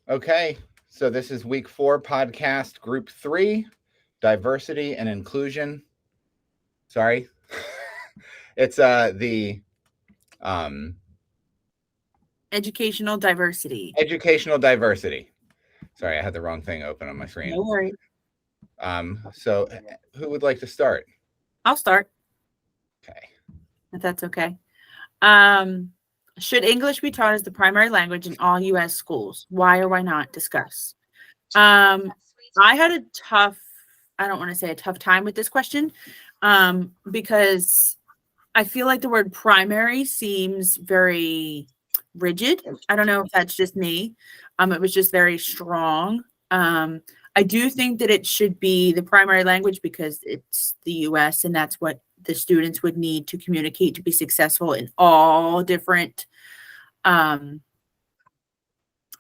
Okay, so this is week 4 podcast group 3, diversity and inclusion. Sorry. It's the um Educational diversity. educational diversity. Sorry, I had the wrong thing open on my screen. No worries. So who would like to start? I'll start, Okay. if that's okay. Um, should English be taught as the primary language in all U.S. schools? Why or why not? Discuss. I had a tough, I don't want to say a tough time with this question, because I feel like the word primary seems very rigid. I don't know if that's just me. It was just very strong. I do think that it should be the primary language because it's the US and that's what the students would need to communicate to be successful in all different I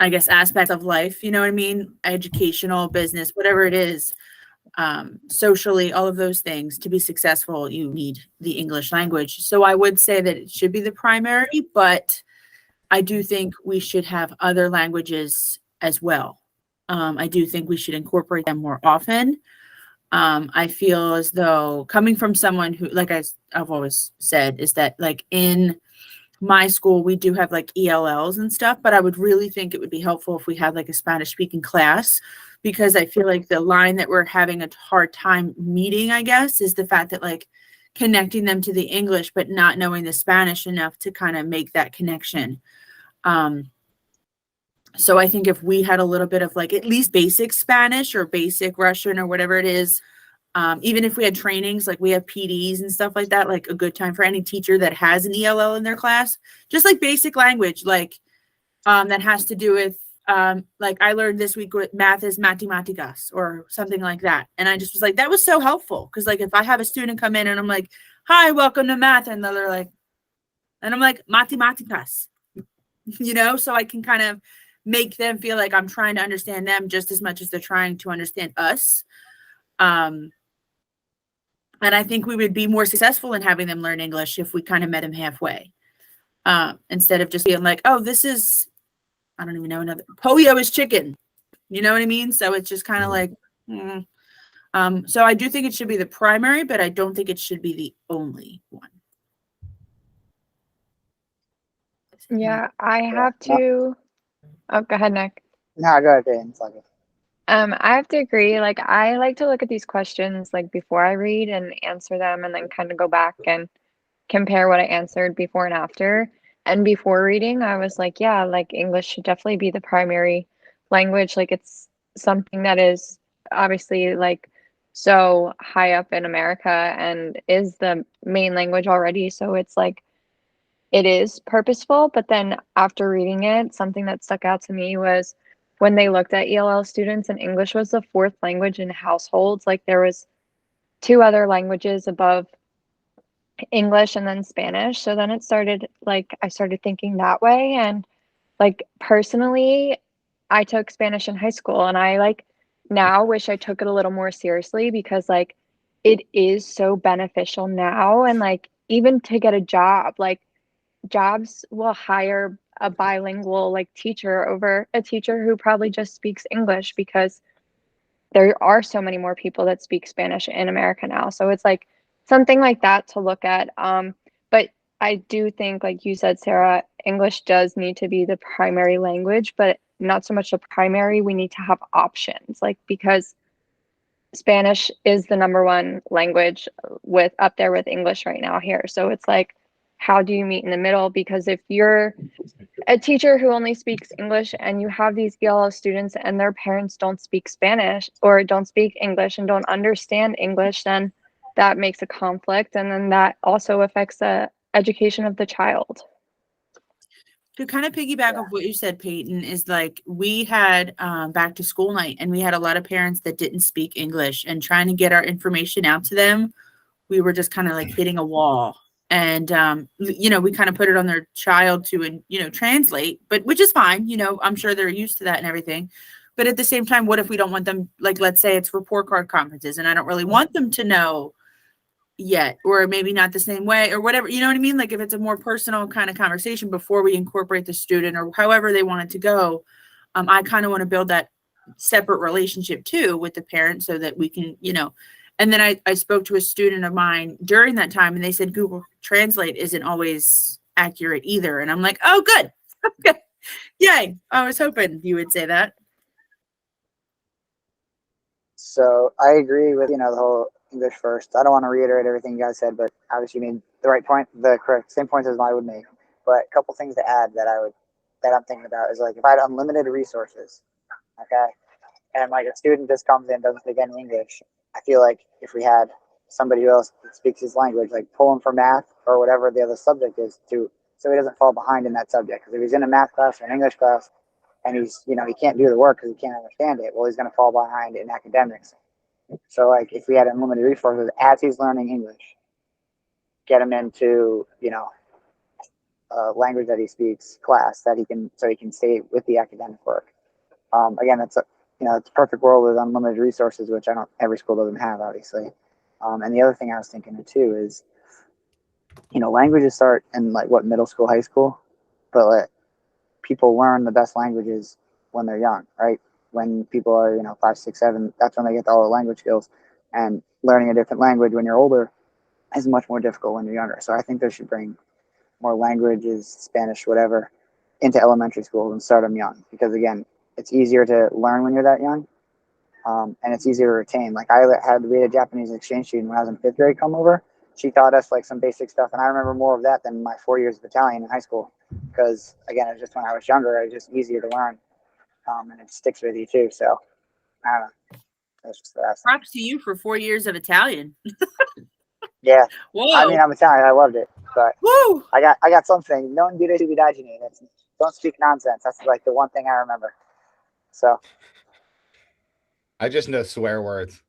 guess aspects of life, you know what I mean? Educational, business, whatever it is, socially, all of those things. To be successful, you need the English language. So I would say that it should be the primary, but I do think we should have other languages as well. I do think we should incorporate them more often. I feel as though coming from someone who, like I've always said, is that like in my school, we do have like ELLs and stuff, but I would really think it would be helpful if we had like a Spanish speaking class because I feel like the line that we're having a hard time meeting, I guess, is the fact that like connecting them to the English, but not knowing the Spanish enough to kind of make that connection. So I think if we had a little bit of like at least basic Spanish or basic Russian or whatever it is, even if we had trainings, like we have PDs and stuff like that, like a good time for any teacher that has an ELL in their class, just like basic language, like that has to do with, like I learned this week with math is matemáticas or something like that. And I just was like, that was so helpful. Cause like if I have a student come in and I'm like, hi, welcome to math. And they're like, and I'm like, matemáticas, you know, so I can kind of make them feel like I'm trying to understand them just as much as they're trying to understand us. And I think we would be more successful in having them learn English if we kind of met them halfway. Instead of just being like, oh, this is, I don't even know another, polio is chicken. You know what I mean? So it's just kind of like, so I do think it should be the primary, but I don't think it should be the only one. Yeah, I have to. Oh, go ahead, Nick. No, go ahead. It's okay. I have to agree. Like, I like to look at these questions like before I read and answer them, and then kind of go back and compare what I answered before and after. And before reading, I was like, yeah, like English should definitely be the primary language. Like, it's something that is obviously like so high up in America and is the main language already. So it's like it is purposeful. But then after reading it, something that stuck out to me was when they looked at ELL students and English was the fourth language in households. Like there was two other languages above English and then Spanish. So then it started like I started thinking that way. And like personally, I took Spanish in high school and I like now wish I took it a little more seriously because like it is so beneficial now. And like even to get a job, like jobs will hire a bilingual like teacher over a teacher who probably just speaks English because there are so many more people that speak Spanish in America now. So it's like something like that to look at. But I do think, like you said, Sarah, English does need to be the primary language, but not so much the primary. We need to have options, like because Spanish is the number one language with up there with English right now here. So it's like, how do you meet in the middle? Because if you're a teacher who only speaks English and you have these ELL students and their parents don't speak Spanish or don't speak English and don't understand English, then that makes a conflict. And then that also affects the education of the child. To kind of piggyback off what you said, Peyton, is like we had back to school night and we had a lot of parents that didn't speak English and trying to get our information out to them. We were just kind of like hitting a wall. And, you know, we kind of put it on their child to, you know, translate, but which is fine. You know, I'm sure they're used to that and everything. But at the same time, what if we don't want them, like, let's say it's report card conferences and I don't really want them to know yet, or maybe not the same way or whatever, you know what I mean? Like if it's a more personal kind of conversation before we incorporate the student or however they want it to go, I kind of want to build that separate relationship too with the parent so that we can, and then I spoke to a student of mine during that time and they said Google Translate isn't always accurate either. And I'm like, oh, good. Okay. Yay. I was hoping you would say that. So I agree with, the whole English first. I don't want to reiterate everything you guys said, but obviously you made the right point, the correct same points as I would make. But a couple things to add that I'm thinking about is like if I had unlimited resources, okay, and like a student just comes in, doesn't speak any English, I feel like if we had somebody else that speaks his language, like pull him for math or whatever the other subject is, so he doesn't fall behind in that subject. Because if he's in a math class or an English class and he's, he can't do the work because he can't understand it, well, he's going to fall behind in academics. So like if we had unlimited resources as he's learning English, get him into, language that he speaks class so he can stay with the academic work. Again, it's a perfect world with unlimited resources, which every school doesn't have, obviously. And the other thing I was thinking of too is, languages start in like middle school, high school, but like, people learn the best languages when they're young, right? When people are, 5, 6, 7, that's when they get all the language skills. And learning a different language when you're older is much more difficult when you're younger. So I think they should bring more languages, Spanish, whatever, into elementary schools and start them young. Because again, it's easier to learn when you're that young, and it's easier to retain. Like we had a Japanese exchange student when I was in 5th grade come over. She taught us like some basic stuff, and I remember more of that than my 4 years of Italian in high school. Because again, it's just when I was younger, it was just easier to learn, and it sticks with you too. So I don't know. That's just the last thing. Props to you for 4 years of Italian. Yeah. Whoa. I mean, I'm Italian. I loved it, but Woo. I got something. Non dire stupidaggini. Don't speak nonsense. That's like the one thing I remember. So. I just know swear words.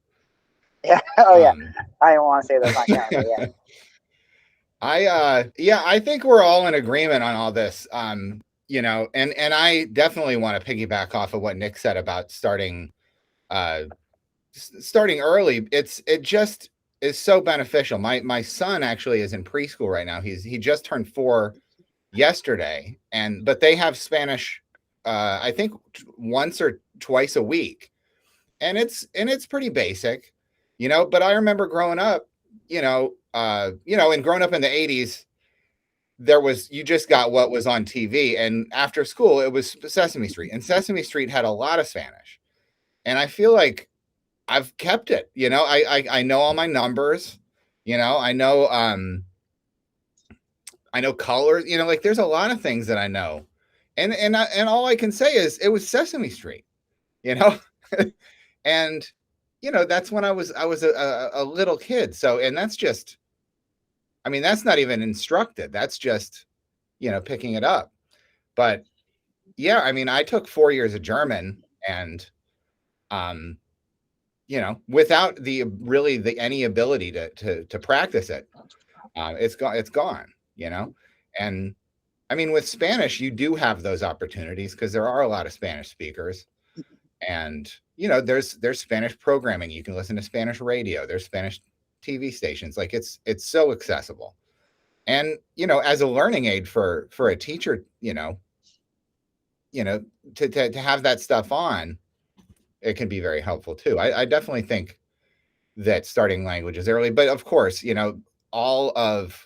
Yeah. Oh yeah. I don't want to say those on camera, but yeah. I think we're all in agreement on all this. And I definitely want to piggyback off of what Nick said about starting early. It just is so beneficial. My son actually is in preschool right now. He just turned 4 yesterday, but they have Spanish I think once or twice a week. And it's pretty basic, but I remember growing up, and growing up in the 80s, you just got what was on TV, and after school it was Sesame Street, and Sesame Street had a lot of Spanish. And I feel like I've kept it, I know all my numbers, I know colors, like there's a lot of things that I know. And all I can say is it was Sesame Street, and that's when I was a little kid. So, and that's just, that's not even instructed. That's just, picking it up. But yeah, I took 4 years of German, and without any ability to practice it, it's gone, and with Spanish, you do have those opportunities because there are a lot of Spanish speakers, and there's Spanish programming. You can listen to Spanish radio. There's Spanish TV stations. Like it's so accessible, and as a learning aid for a teacher, to have that stuff on, it can be very helpful too. I definitely think that starting languages early, but of course, all of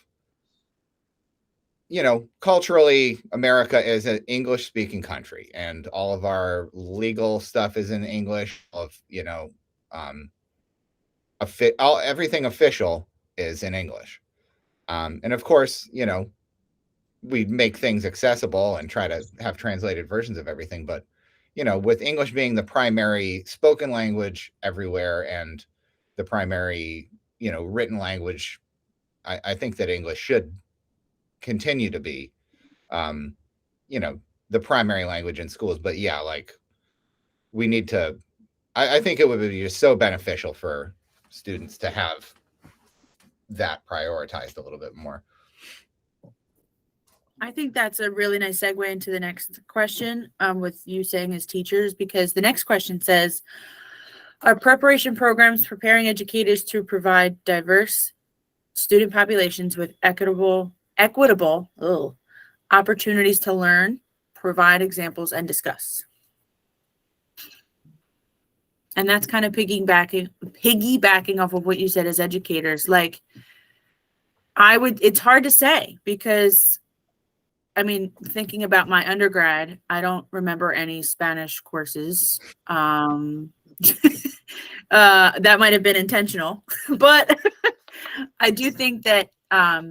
culturally, America is an English speaking country, and all of our legal stuff is in English. Everything official is in English. And of course, we make things accessible and try to have translated versions of everything. But, with English being the primary spoken language everywhere and the primary, written language, I think that English should continue to be the primary language in schools. But yeah, like we need to, I think it would be just so beneficial for students to have that prioritized a little bit more. I think that's a really nice segue into the next question, with you saying as teachers, because the next question says, are preparation programs preparing educators to provide diverse student populations with equitable opportunities to learn, provide examples, and discuss? And that's kind of piggybacking off of what you said as educators. Like, it's hard to say because, I mean, thinking about my undergrad, I don't remember any Spanish courses. That might have been intentional, but I do think that, I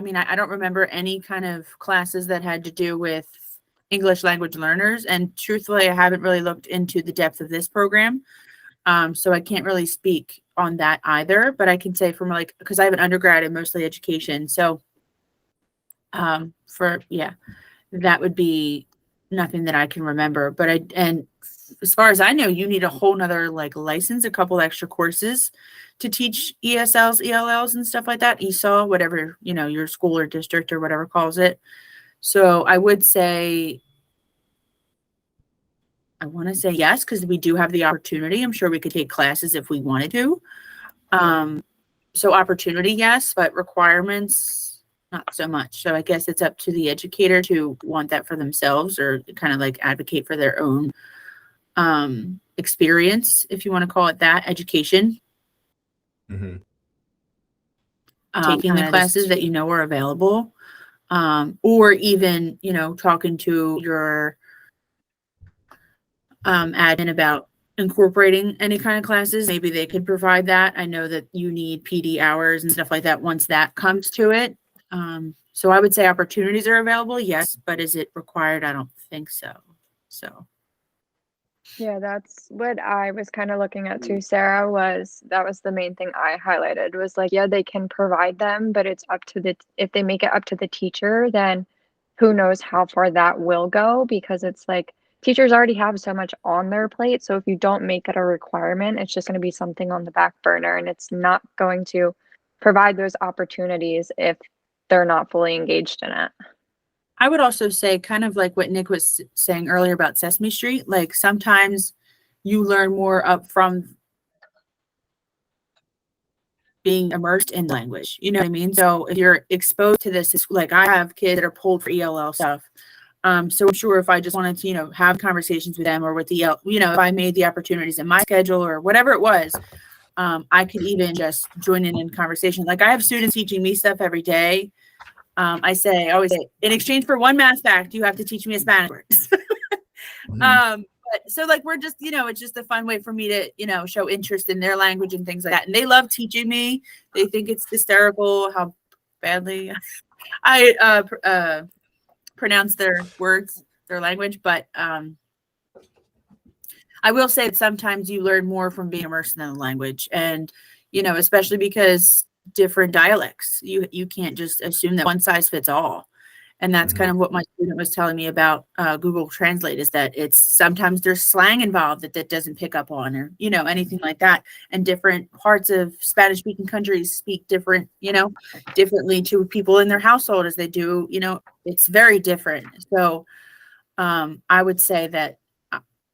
mean, I don't remember any kind of classes that had to do with English language learners. And truthfully, I haven't really looked into the depth of this program. So I can't really speak on that either, but I can say from like, because I have an undergrad in mostly education. So that would be nothing that I can remember. But and as far as I know, you need a whole nother like license, a couple extra courses to teach ESLs, ELLs and stuff like that, ESOL, whatever, your school or district or whatever calls it. So I would say, I want to say yes, because we do have the opportunity. I'm sure we could take classes if we wanted to. So opportunity, yes, but requirements, not so much. So I guess it's up to the educator to want that for themselves or kind of like advocate for their own experience, if you want to call it that, education. Mm-hmm. Taking the classes that are available. Or even, talking to your admin about incorporating any kind of classes. Maybe they could provide that. I know that you need PD hours and stuff like that once that comes to it. So I would say opportunities are available, yes, but is it required? I don't think so. So. Yeah, that's what I was kind of looking at too, Sarah, that was the main thing I highlighted was like, yeah, they can provide them, but it's up to if they make it up to the teacher, then who knows how far that will go, because it's like teachers already have so much on their plate. So if you don't make it a requirement, it's just going to be something on the back burner, and it's not going to provide those opportunities if they're not fully engaged in it. I would also say kind of like what Nick was saying earlier about Sesame Street, like sometimes you learn more up from being immersed in language, you know what I mean? So if you're exposed to this, it's like I have kids that are pulled for ELL stuff. So I'm sure if I just wanted to, have conversations with them or with the, if I made the opportunities in my schedule or whatever it was, I could even just join in conversation. Like I have students teaching me stuff every day. I always say, in exchange for one math fact, you have to teach me a Spanish word. But so like, we're just, it's just a fun way for me to, show interest in their language and things like that. And they love teaching me. They think it's hysterical how badly I pronounce their words, their language. But I will say that sometimes you learn more from being immersed in the language. And, especially because different dialects, you can't just assume that one size fits all. And that's kind of what my student was telling me about Google Translate, is that it's sometimes there's slang involved that doesn't pick up on, or anything like that. And different parts of Spanish speaking countries speak different, differently to people in their household as they do, it's very different. So I would say that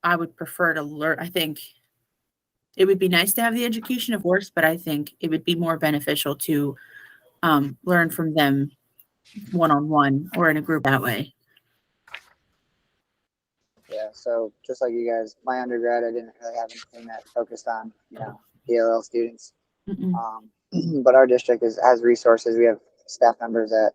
I would prefer to learn. I think it would be nice to have the education, of course, but I think it would be more beneficial to learn from them one-on-one or in a group that way. Yeah, so just like you guys, my undergrad, I didn't really have anything that focused on, ELL students. But our district has resources. We have staff members that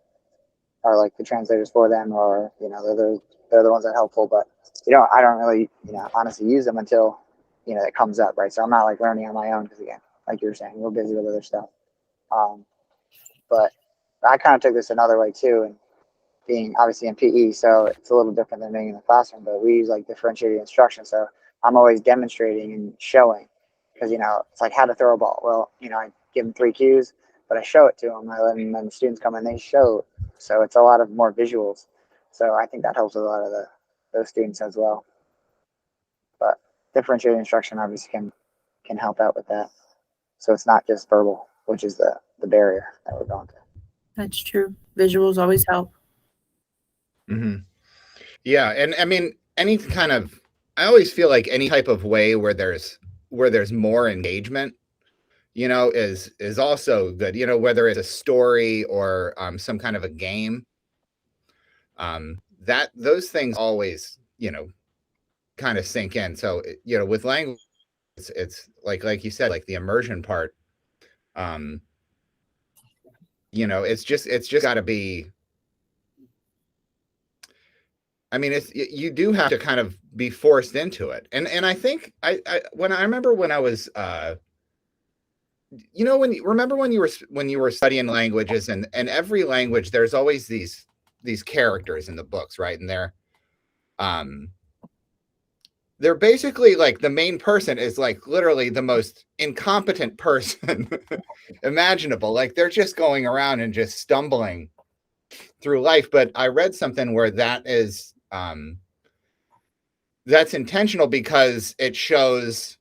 are like the translators for them, or, they're the ones that are helpful. But, I don't really, honestly use them until, it comes up, right? So I'm not like learning on my own because, again, like you were saying, we're busy with other stuff. But I kind of took this another way too, and being obviously in PE, so it's a little different than being in the classroom, but we use like differentiated instruction. So I'm always demonstrating and showing, because, it's like how to throw a ball. Well, I give them 3 cues, but I show it to them. And then the students come in, they show. So it's a lot of more visuals. So I think that helps with a lot of those students as well. But differentiated instruction obviously can help out with that. So it's not just verbal, which is the barrier that we're going through. That's true. Visuals always help. Yeah. And I mean, I always feel like any type of way where there's more engagement, is also good, whether it's a story or some kind of a game, that those things always, kind of sink in. So, with language, it's like you said, like the immersion part. Um, it's just got to be. I mean, you do have to kind of be forced into it, and I think I remember when I was when you were studying languages, and every language, there's always these characters in the books, right? And they're basically like the main person is like literally the most incompetent person imaginable. Like they're just going around and just stumbling through life. But I read something where that's intentional, because it shows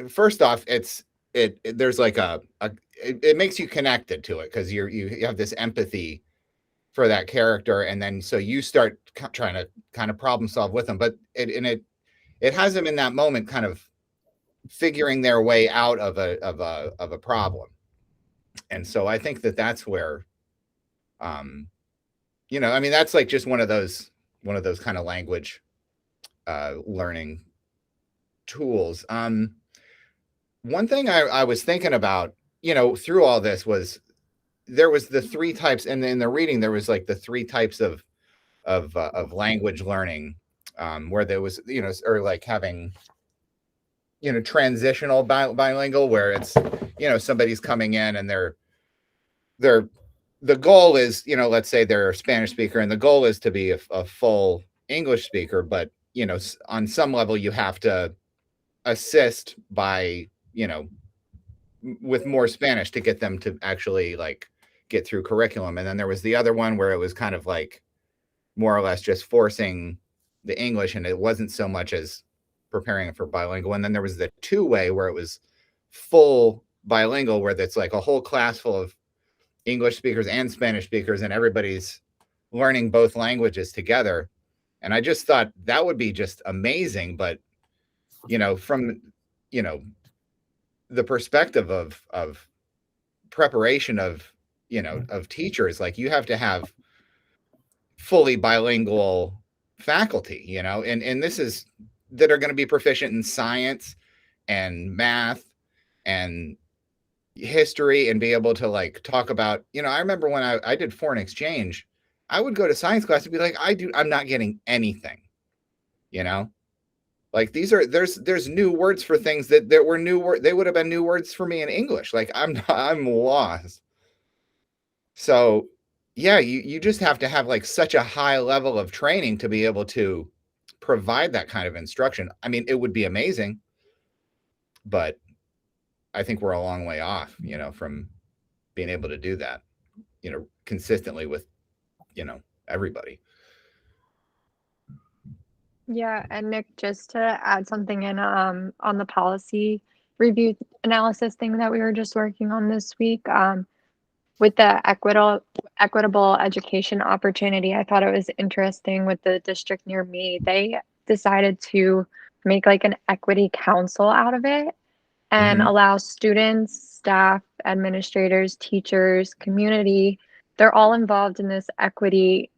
first off, there's like it makes you connected to it, because you have this empathy for that character, and then so you start trying to kind of problem solve with them. But it has them in that moment kind of figuring their way out of a problem. And so I think that's where I mean, that's like just one of those kind of language learning tools. One thing I was thinking about, through all this, was there was the three types, and in the reading there was like the three types of language learning, where there was, or like having, transitional bilingual, where it's, somebody's coming in and the goal is, let's say they're a Spanish speaker, and the goal is to be a full English speaker, but on some level you have to assist by, with more Spanish to get them to actually like get through curriculum. And then there was the other one where it was kind of like more or less just forcing the English, and it wasn't so much as preparing for bilingual. And then there was the two-way where it was full bilingual, where that's like a whole class full of English speakers and Spanish speakers, and everybody's learning both languages together. And I just thought that would be just amazing. But, from, the perspective of preparation of, of teachers, like you have to have fully bilingual faculty, and this is that are going to be proficient in science and math and history, and be able to like talk about, I remember when I did foreign exchange, I would go to science class and be like, I'm not getting anything, like there's new words for things that were they would have been new words for me in English. Like I'm lost. So yeah, you just have to have like such a high level of training to be able to provide that kind of instruction. I mean, it would be amazing, but I think we're a long way off, from being able to do that, consistently with, everybody. Yeah, and Nick, just to add something in on the policy review analysis thing that we were just working on this week, with the equitable education opportunity, I thought it was interesting with the district near me. They decided to make like an equity council out of it and allow students, staff, administrators, teachers, community, they're all involved in this equity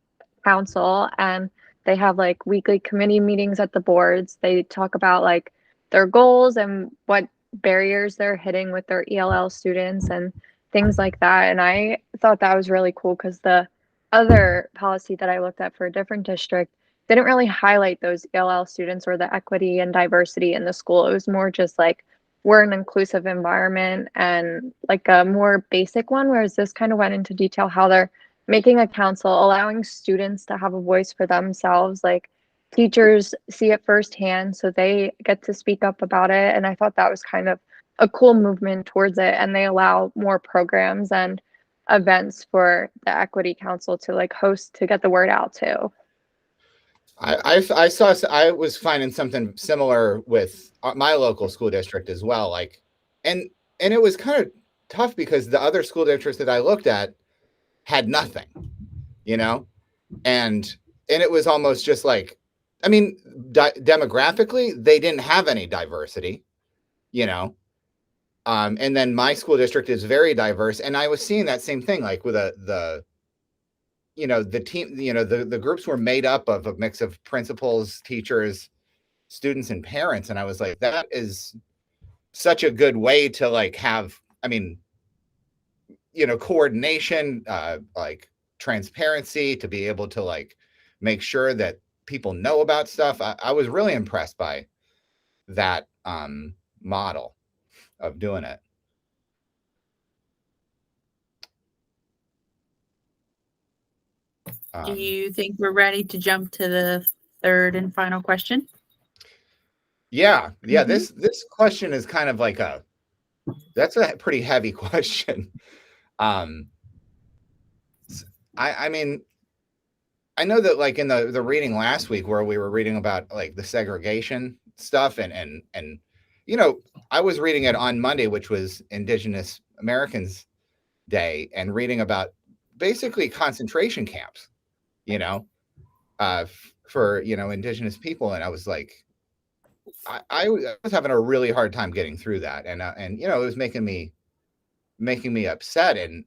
council, and they have like weekly committee meetings at the boards. They talk about like their goals and what barriers they're hitting with their ELL students and things like that. And I thought that was really cool, because the other policy that I looked at for a different district didn't really highlight those ELL students or the equity and diversity in the school. It was more just like, we're an inclusive environment, and like a more basic one, whereas this kind of went into detail how they're making a council, allowing students to have a voice for themselves. Like teachers see it firsthand, so they get to speak up about it. And I thought that was kind of a cool movement towards it. And they allow more programs and events for the Equity Council to like host, to get the word out too. I was finding something similar with my local school district as well. Like, and it was kind of tough, because the other school districts that I looked at had nothing, and it was almost just like, I mean, demographically, they didn't have any diversity, and then my school district is very diverse, and I was seeing that same thing, like with the team, the groups were made up of a mix of principals, teachers, students and parents. And I was like, that is such a good way to like have, I mean, coordination, like transparency, to be able to like make sure that people know about stuff. I was really impressed by that model of doing it. Do you think we're ready to jump to the third and final question? Yeah. This question is kind of like that's a pretty heavy question. I mean, I know that like in the reading last week where we were reading about like the segregation stuff and I was reading it on Monday, which was Indigenous Americans Day, and reading about basically concentration camps, for Indigenous people, and I was like, I was having a really hard time getting through that, and it was making me upset, and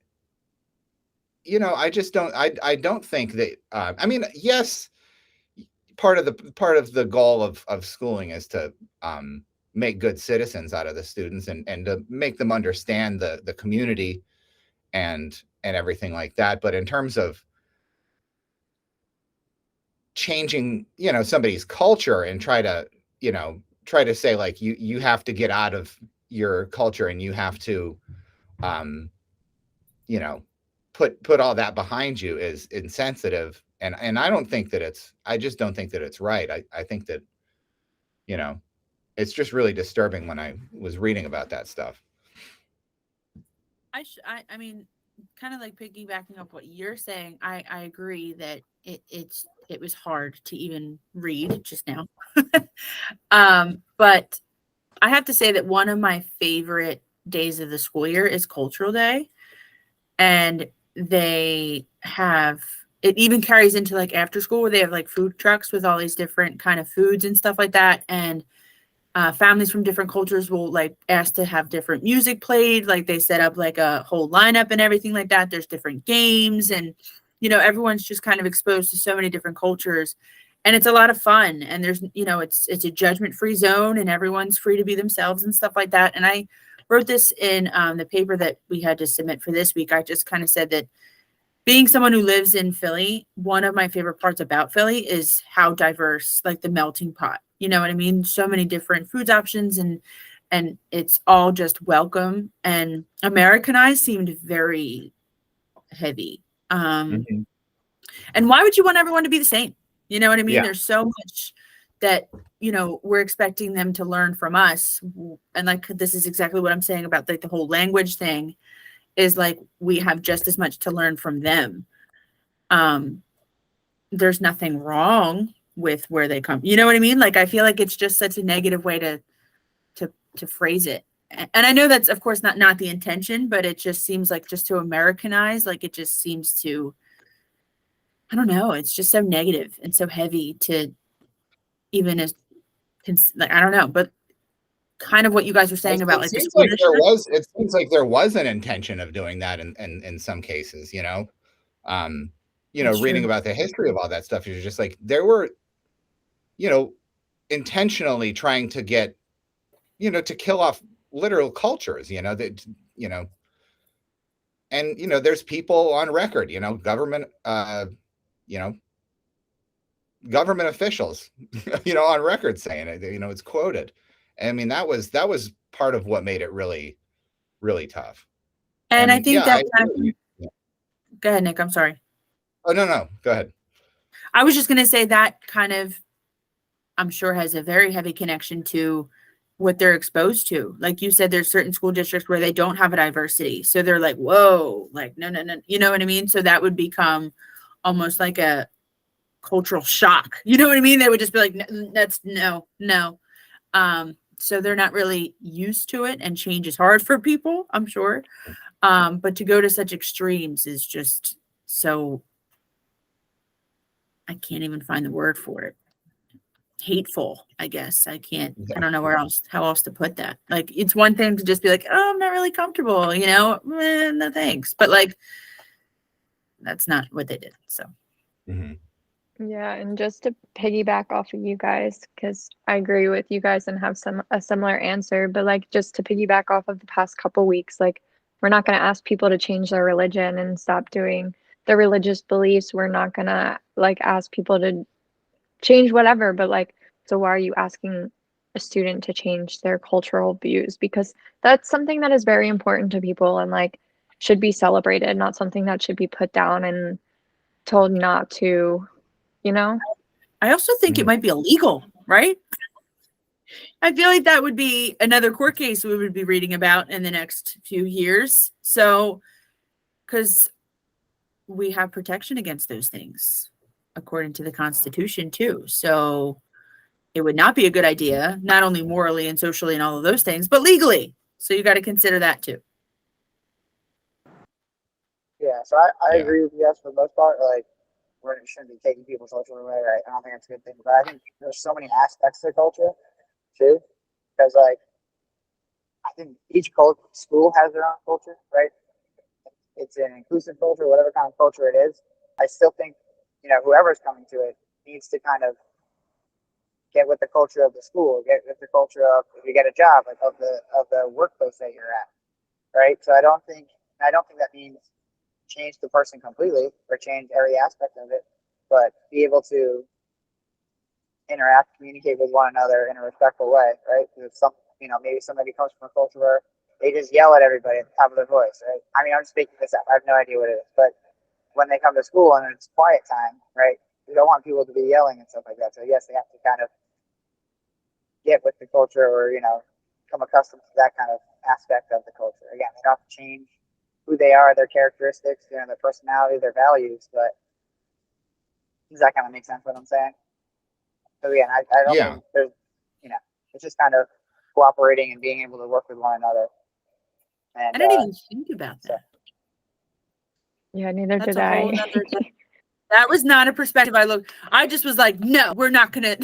I just don't, I don't think that, I mean, yes, part of the goal of schooling is to make good citizens out of the students, and to make them understand the community and everything like that. But in terms of changing, somebody's culture and try to say like, you have to get out of your culture and you have to, put all that behind you is insensitive. And I don't think that I just don't think that it's right. I think that, it's just really disturbing when I was reading about that stuff. I mean, kind of like piggybacking up what you're saying, I agree that it was hard to even read just now. But I have to say that one of my favorite days of the school year is Cultural Day. And they have, it even carries into like after school, where they have like food trucks with all these different kind of foods and stuff like that. And families from different cultures will like ask to have different music played. Like they set up like a whole lineup and everything like that. There's different games, and everyone's just kind of exposed to so many different cultures, and it's a lot of fun. And there's it's a judgment-free zone, and everyone's free to be themselves and stuff like that. And I wrote this in the paper that we had to submit for this week. I just kind of said that being someone who lives in Philly, one of my favorite parts about Philly is how diverse, like the melting pot. You know what I mean? So many different foods options, and it's all just welcome. And Americanized seemed very heavy. And why would you want everyone to be the same? You know what I mean? Yeah. There's so much that, we're expecting them to learn from us. And like, this is exactly what I'm saying about like the whole language thing, is like, we have just as much to learn from them. There's nothing wrong with where they come. You know what I mean? Like, I feel like it's just such a negative way to phrase it. And I know that's of course not the intention, but it just seems like, just to Americanize, like it just seems to, I don't know. It's just so negative and so heavy to even as, like, I don't know, but kind of what you guys were saying about like the school district. It seems like there was an intention of doing that in some cases, reading about the history of all that stuff. You're just like, there were, intentionally trying to get, to kill off literal cultures, that, and, there's people on record, government, government officials, on record saying it, it's quoted. I mean, that was part of what made it really, really tough. And I think that go ahead, Nick. I'm sorry. Oh, no, go ahead. I was just going to say that kind of, I'm sure, has a very heavy connection to what they're exposed to. Like you said, there's certain school districts where they don't have a diversity. So they're like, whoa, like, no. You know what I mean? So that would become almost like a cultural shock. You know what I mean? They would just be like, that's no. So they're not really used to it, and change is hard for people, I'm sure. But to go to such extremes is just so, I can't even find the word for it. Hateful, I guess. I don't know how else to put that. Like, it's one thing to just be like, oh, I'm not really comfortable, no thanks. But like, that's not what they did. So. Mm-hmm. Yeah, and just to piggyback off of you guys, because I agree with you guys and have a similar answer, but like just to piggyback off of the past couple weeks, like we're not going to ask people to change their religion and stop doing their religious beliefs. We're not going to like ask people to change whatever, but like, so why are you asking a student to change their cultural views? Because that's something that is very important to people and like should be celebrated, not something that should be put down and told not to, you know? I also think it Mhm. might be illegal, right? I feel like that would be another court case we would be reading about in the next few years. So, because we have protection against those things according to the Constitution, too. So, it would not be a good idea, not only morally and socially and all of those things, but legally. So, you got to consider that, too. Yeah, so I Yeah. agree with you guys for the most part. Like, we shouldn't be taking people's culture away, right? I don't think that's a good thing. But I think there's so many aspects of the culture too, because like I think each school has their own culture, right? It's an inclusive culture, whatever kind of culture it is. I still think, whoever's coming to it needs to kind of get with the culture of the school, get with the culture of if you get a job, like of the workplace that you're at, right? So I don't think that means change the person completely or change every aspect of it, but be able to interact, communicate with one another in a respectful way, right? Because maybe somebody comes from a culture where they just yell at everybody at the top of their voice, right? I mean, I'm just making this up. I have no idea what it is, but when they come to school and it's quiet time, right? We don't want people to be yelling and stuff like that. So yes, they have to kind of get with the culture or become accustomed to that kind of aspect of the culture. Again, they don't have to change who they are, their characteristics, their personality, their values. But does that kind of make sense? What I'm saying? So again, I don't Yeah. think there's, it's just kind of cooperating and being able to work with one another. I And didn't even think about so that. Yeah, neither That's did a whole I. nother. That was not a perspective I just was like, no, we're not going to,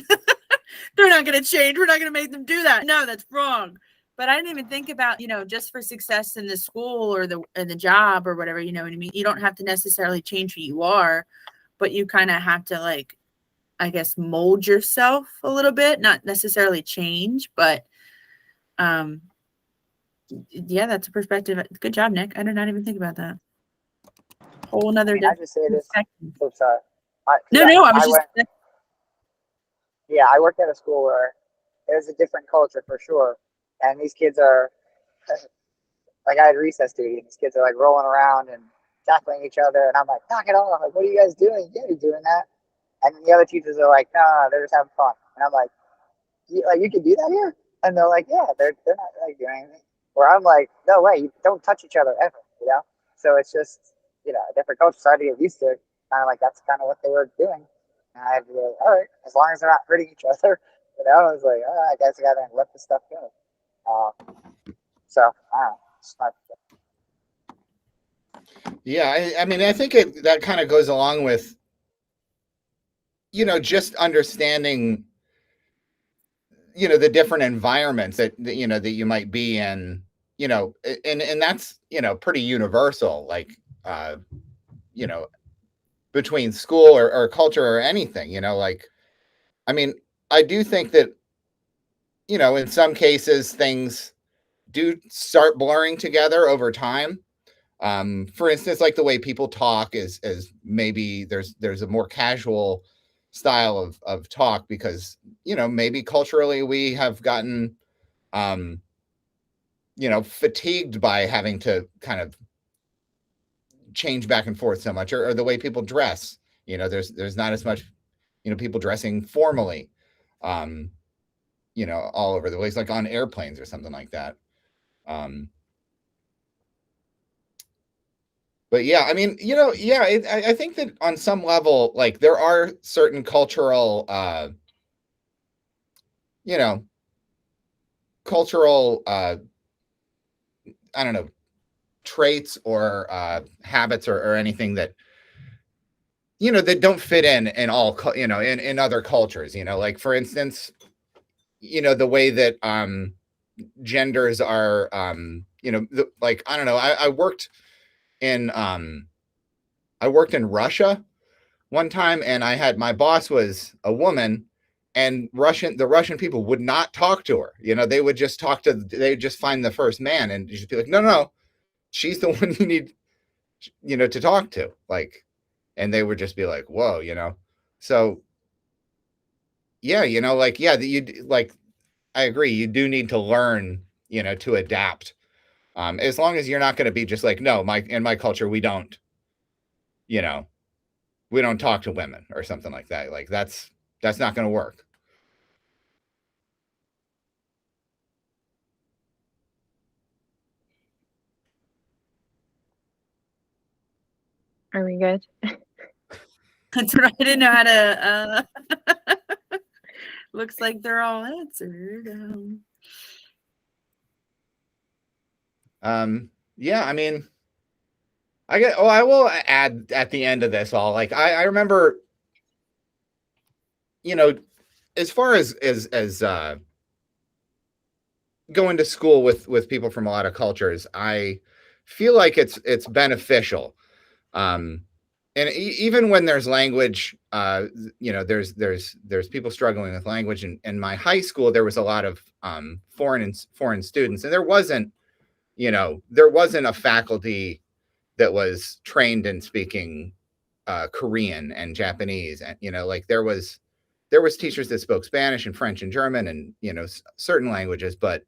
they're not going to change. We're not going to make them do that. No, that's wrong. But I didn't even think about, just for success in the school or in the job or whatever, you know what I mean? You don't have to necessarily change who you are, but you kind of have to like, I guess, mold yourself a little bit, not necessarily change, but yeah, that's a perspective. Good job, Nick. I did not even think about that. Whole nother I just say this. perspective. So sorry. No, I was just I worked at a school where there's a different culture for sure, and these kids are like I had recess duty, and these kids are like rolling around and tackling each other, and I'm like, knock it off! Like, what are you guys doing? You can't be doing that. And then the other teachers are like, no, they're just having fun, and I'm like, you can do that here? And they're like, yeah, they're not like doing anything. Where I'm like, no way, you don't touch each other ever. So it's just a different culture. So I had to get used to it. Kind of like that's kind of what they were doing. And I had to be like, all right, as long as they're not hurting each other. I was like, I guess I gotta let this stuff go. So I don't know. It's not, Yeah. I mean, I think that kind of goes along with, just understanding, the different environments that you might be in, and that's, pretty universal, like, you know, between school or culture or anything, like, I mean, I do think that, in some cases things do start blurring together over time. For instance, like the way people talk is maybe there's a more casual style of talk because, maybe culturally we have gotten, um, fatigued by having to kind of change back and forth so much, or the way people dress. There's not as much, people dressing formally, um, all over the place, like on airplanes or something like that. Um, but yeah, I mean, yeah, I think that on some level, like there are certain cultural, you know, cultural, I don't know, traits or habits or anything that, that don't fit in all, in other cultures, like for instance, the way that genders are, like, I don't know, I worked in Russia one time, and I had my boss was a woman, and the Russian people would not talk to her. You know, they would just they would just find the first man and just be like, no, no, she's the one you need, you know, to talk to. Like, and they would just be like, whoa, you know. So yeah, you know, like, yeah, like, I agree. You do need to learn, you know, to adapt. As long as you're not going to be just like, no, in my culture, we don't, you know, we don't talk to women or something like that. Like that's not going to work. Are we good? That's right. I didn't know how to. Looks like they're all answered. Yeah, I mean, I will add at the end of this all, like, I remember, you know, as far as going to school with people from a lot of cultures, I feel like it's beneficial. And even when there's language, you know, there's people struggling with language. In my high school, there was a lot of foreign students, and there wasn't a faculty that was trained in speaking Korean and Japanese, and you know, like there was teachers that spoke Spanish and French and German and, you know, certain languages, but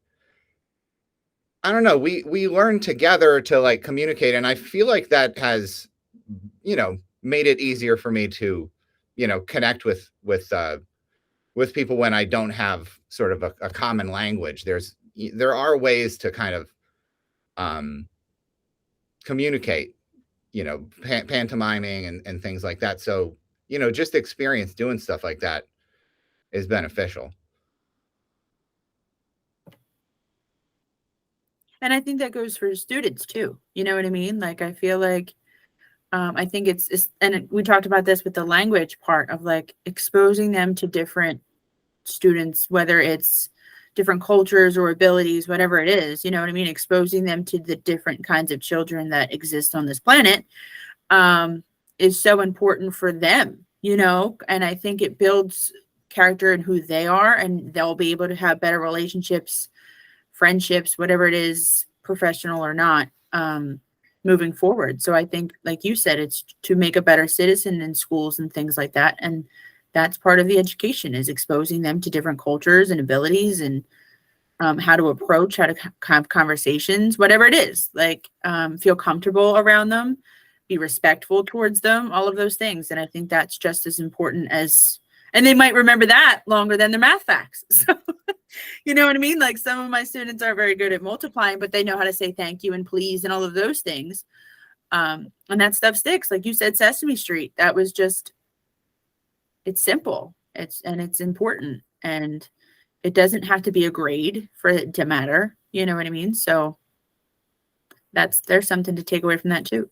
I don't know, we learned together to like communicate, and I feel like that has, you know, made it easier for me to, you know, connect with people when I don't have sort of a common language. There are ways to kind of communicate, you know, pantomiming and things like that. So, you know, just experience doing stuff like that is beneficial. And I think that goes for students too. You know what I mean? Like, I feel like, I think and we talked about this with the language part of like exposing them to different students, whether it's different cultures or abilities, whatever it is, you know what I mean? Exposing them to the different kinds of children that exist on this planet, is so important for them, you know? And I think it builds character and who they are, and they'll be able to have better relationships, friendships, whatever it is, professional or not, moving forward. So I think, like you said, it's to make a better citizen in schools and things like that. And that's part of the education, is exposing them to different cultures and abilities, and how to approach, how to have conversations, whatever it is, like, feel comfortable around them, be respectful towards them, all of those things. And I think that's just as important as, and they might remember that longer than their math facts. So, you know what I mean? Like, some of my students are very good at multiplying, but they know how to say thank you and please and all of those things. And that stuff sticks. Like you said, Sesame Street, that was just, it's simple. It's important. And it doesn't have to be a grade for it to matter. You know what I mean? So there's something to take away from that too.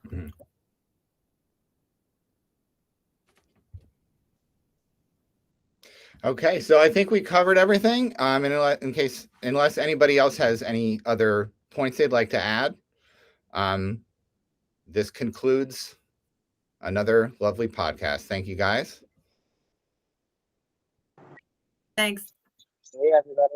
Mm-hmm. Okay, so I think we covered everything. Unless anybody else has any other points they'd like to add, this concludes another lovely podcast. Thank you, guys. Thanks. Hey, everybody.